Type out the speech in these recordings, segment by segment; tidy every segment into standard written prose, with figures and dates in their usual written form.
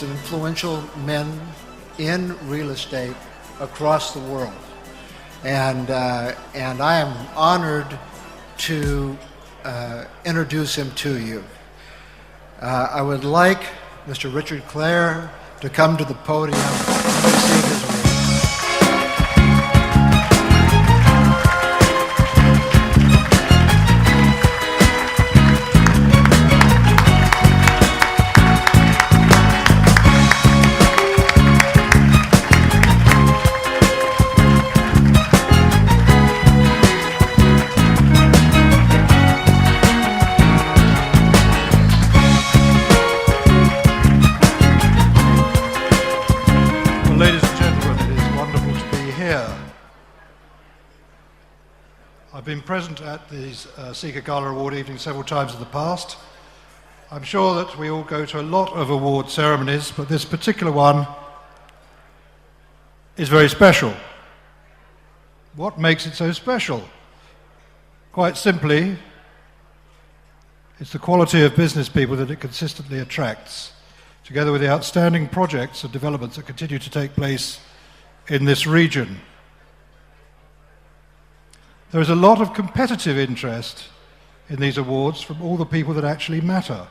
most influential men in real estate across the world. And I am honored to introduce him to you. I would like Mr. Richard Clare to come to the podium and receive his award. I've been present at these Ceeqa Gala Award evenings several times in the past. I'm sure that we all go to a lot of award ceremonies, but this particular one is very special. What makes it so special? Quite simply, it's the quality of business people that it consistently attracts, together with the outstanding projects and developments that continue to take place in this region. There is a lot of competitive interest in these awards from all the people that actually matter.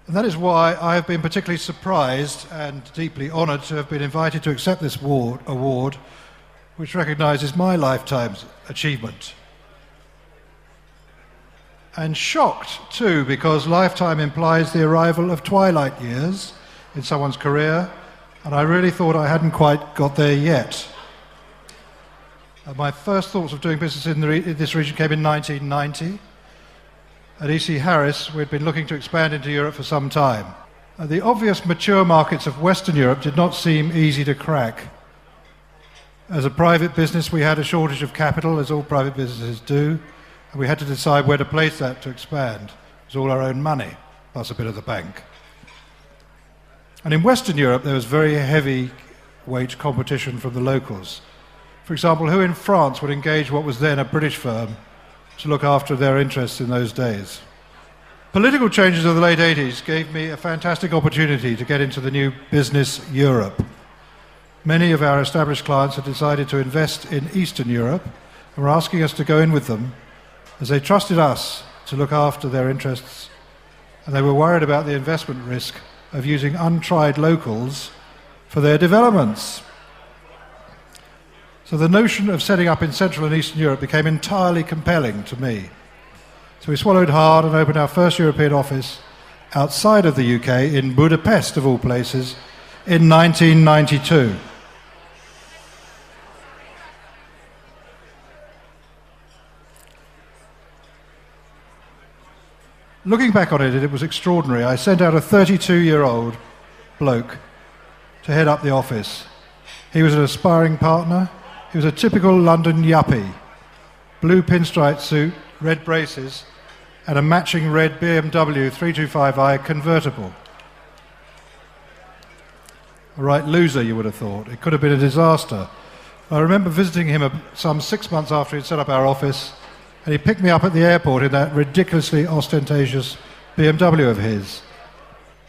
And that is why I have been particularly surprised and deeply honoured to have been invited to accept this award, which recognises my lifetime's achievement. And shocked too, because lifetime implies the arrival of twilight years in someone's career, and I really thought I hadn't quite got there yet. My first thoughts of doing business in this region came in 1990. At E.C. Harris, we'd been looking to expand into Europe for some time. The obvious mature markets of Western Europe did not seem easy to crack. As a private business, we had a shortage of capital, as all private businesses do, and we had to decide where to place that to expand. It was all our own money, plus a bit of the bank. And in Western Europe, there was very heavyweight competition from the locals. For example, who in France would engage what was then a British firm to look after their interests in those days? Political changes of the late 80s gave me a fantastic opportunity to get into the new business Europe. Many of our established clients had decided to invest in Eastern Europe and were asking us to go in with them as they trusted us to look after their interests, and they were worried about the investment risk of using untried locals for their developments. So the notion of setting up in Central and Eastern Europe became entirely compelling to me. So we swallowed hard and opened our first European office outside of the UK in Budapest, of all places, in 1992. Looking back on it, it was extraordinary. I sent out a 32-year-old bloke to head up the office. He was an aspiring partner. He was a typical London yuppie. Blue pinstripe suit, red braces, and a matching red BMW 325i convertible. A right loser, you would have thought. It could have been a disaster. I remember visiting him some 6 months after he'd set up our office, and he picked me up at the airport in that ridiculously ostentatious BMW of his.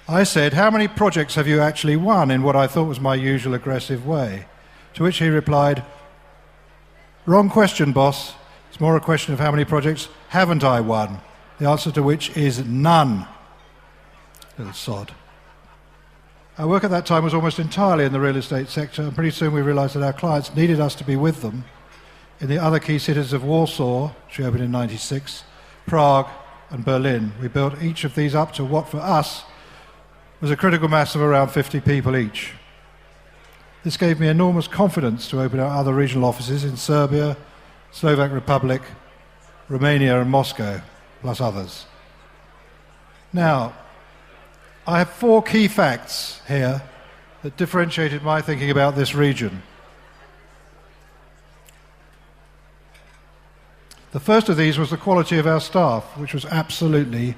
I said, "How many projects have you actually won?" in what I thought was my usual aggressive way. To which he replied, "Wrong question, boss. It's more a question of how many projects haven't I won?" The answer to which is none. Little sod. Our work at that time was almost entirely in the real estate sector, and pretty soon we realized that our clients needed us to be with them in the other key cities of Warsaw, which we opened in '96, Prague and Berlin. We built each of these up to what for us was a critical mass of around 50 people each. This gave me enormous confidence to open our other regional offices in Serbia, Slovak Republic, Romania and Moscow, plus others. Now, I have 4 key facts here that differentiated my thinking about this region. The first of these was the quality of our staff, which was absolutely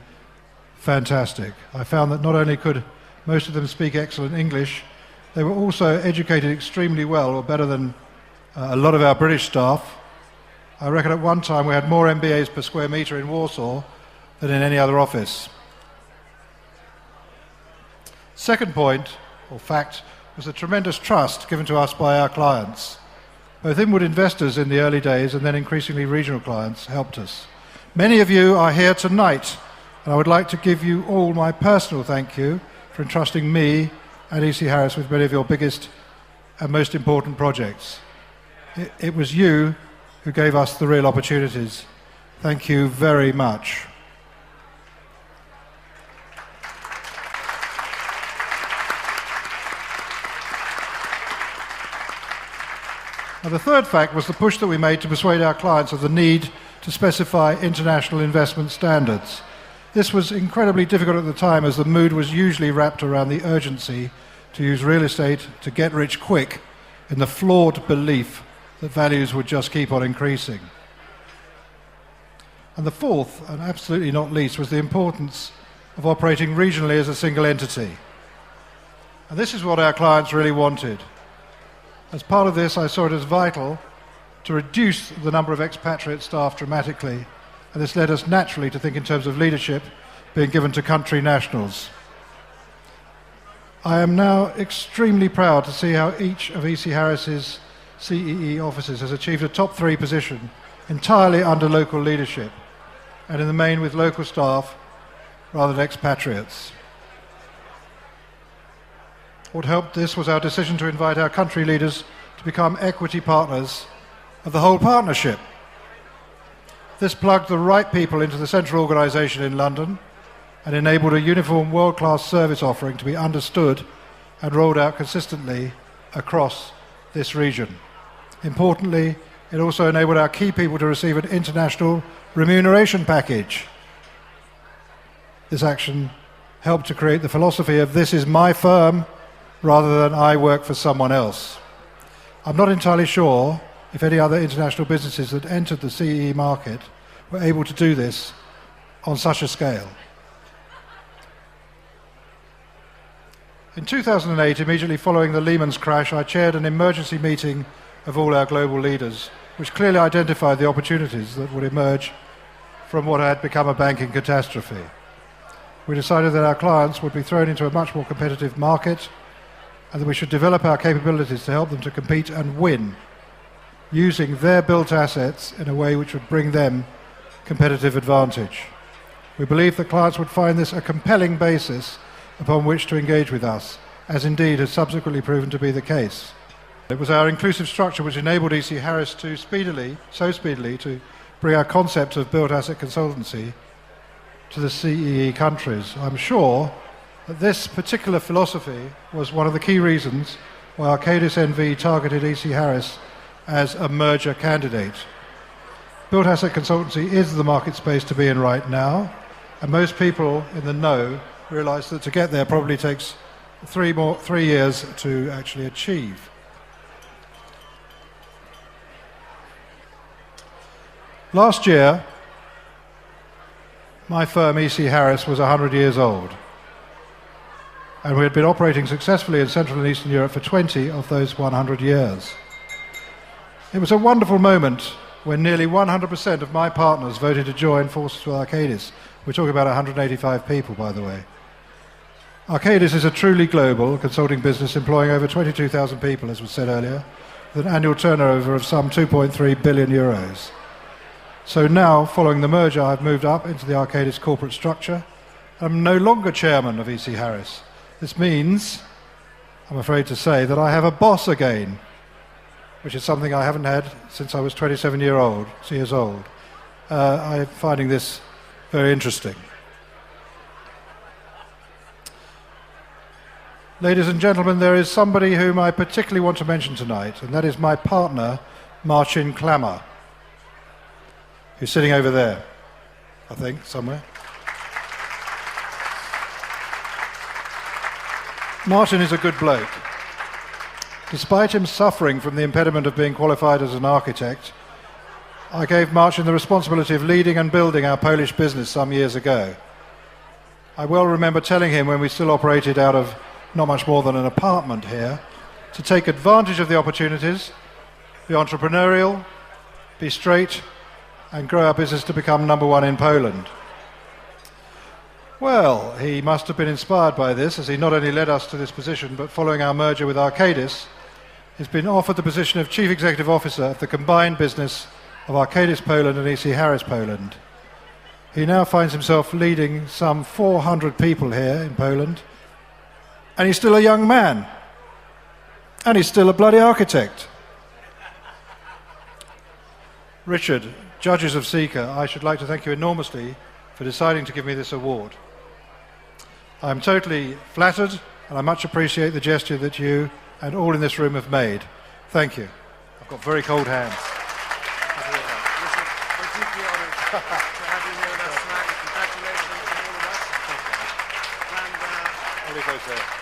fantastic. I found that not only could most of them speak excellent English, they were also educated extremely well, or better than a lot of our British staff. I reckon at one time we had more MBAs per square metre in Warsaw than in any other office. Second point, or fact, was the tremendous trust given to us by our clients. Both inward investors in the early days and then increasingly regional clients helped us. Many of you are here tonight, and I would like to give you all my personal thank you for entrusting me and E.C. Harris with many of your biggest and most important projects. It was you who gave us the real opportunities. Thank you very much. Now, the third fact was the push that we made to persuade our clients of the need to specify international investment standards. This was incredibly difficult at the time, as the mood was usually wrapped around the urgency to use real estate to get rich quick, in the flawed belief that values would just keep on increasing. And the fourth, and absolutely not least, was the importance of operating regionally as a single entity. And this is what our clients really wanted. As part of this, I saw it as vital to reduce the number of expatriate staff dramatically, and this led us naturally to think in terms of leadership being given to country nationals. I am now extremely proud to see how each of E.C. Harris's CEE offices has achieved a top 3 position entirely under local leadership, and in the main with local staff rather than expatriates. What helped this was our decision to invite our country leaders to become equity partners of the whole partnership. This plugged the right people into the central organisation in London and enabled a uniform world-class service offering to be understood and rolled out consistently across this region. Importantly, it also enabled our key people to receive an international remuneration package. This action helped to create the philosophy of "this is my firm" rather than "I work for someone else." I'm not entirely sure if any other international businesses that entered the CEE market were able to do this on such a scale. In 2008, immediately following the Lehman's crash, I chaired an emergency meeting of all our global leaders, which clearly identified the opportunities that would emerge from what had become a banking catastrophe. We decided that our clients would be thrown into a much more competitive market, and that we should develop our capabilities to help them to compete and win, using their built assets in a way which would bring them competitive advantage. We believed that clients would find this a compelling basis upon which to engage with us, as indeed has subsequently proven to be the case. It was our inclusive structure which enabled E.C. Harris to so speedily to bring our concept of built asset consultancy to the CEE countries. I'm sure that this particular philosophy was one of the key reasons why Arcadis NV targeted E.C. Harris as a merger candidate. Built asset consultancy is the market space to be in right now, and most people in the know realise that to get there probably takes 3 years to actually achieve. Last year, my firm E.C. Harris was 100 years old, and we had been operating successfully in Central and Eastern Europe for 20 of those 100 years. It was a wonderful moment when nearly 100% of my partners voted to join forces with Arcadis. We're talking about 185 people, by the way. Arcadis is a truly global consulting business employing over 22,000 people, as was said earlier, with an annual turnover of some 2.3 billion euros. So now, following the merger, I've moved up into the Arcadis corporate structure. I'm no longer chairman of E.C. Harris. This means, I'm afraid to say, that I have a boss again, which is something I haven't had since I was 27 years old. I'm finding this very interesting. Ladies and gentlemen, there is somebody whom I particularly want to mention tonight, and that is my partner, Marcin Klammer, who's sitting over there, I think, somewhere. Martin is a good bloke. Despite him suffering from the impediment of being qualified as an architect, I gave Marcin the responsibility of leading and building our Polish business some years ago. I well remember telling him, when we still operated out of not much more than an apartment here, to take advantage of the opportunities, be entrepreneurial, be straight, and grow our business to become number 1 in Poland. Well, he must have been inspired by this, as he not only led us to this position, but following our merger with Arcadis, he's been offered the position of Chief Executive Officer of the combined business of Arcadis Poland and EC Harris Poland. He now finds himself leading some 400 people here in Poland, and he's still a young man, and he's still a bloody architect. Richard, judges of Ceeqa, I should like to thank you enormously for deciding to give me this award. I'm totally flattered, and I much appreciate the gesture that you and all in this room have made. Thank you. I've got very cold hands. We're deeply honoured to have you here with us tonight. Congratulations on all of us. And, Oliver goes there.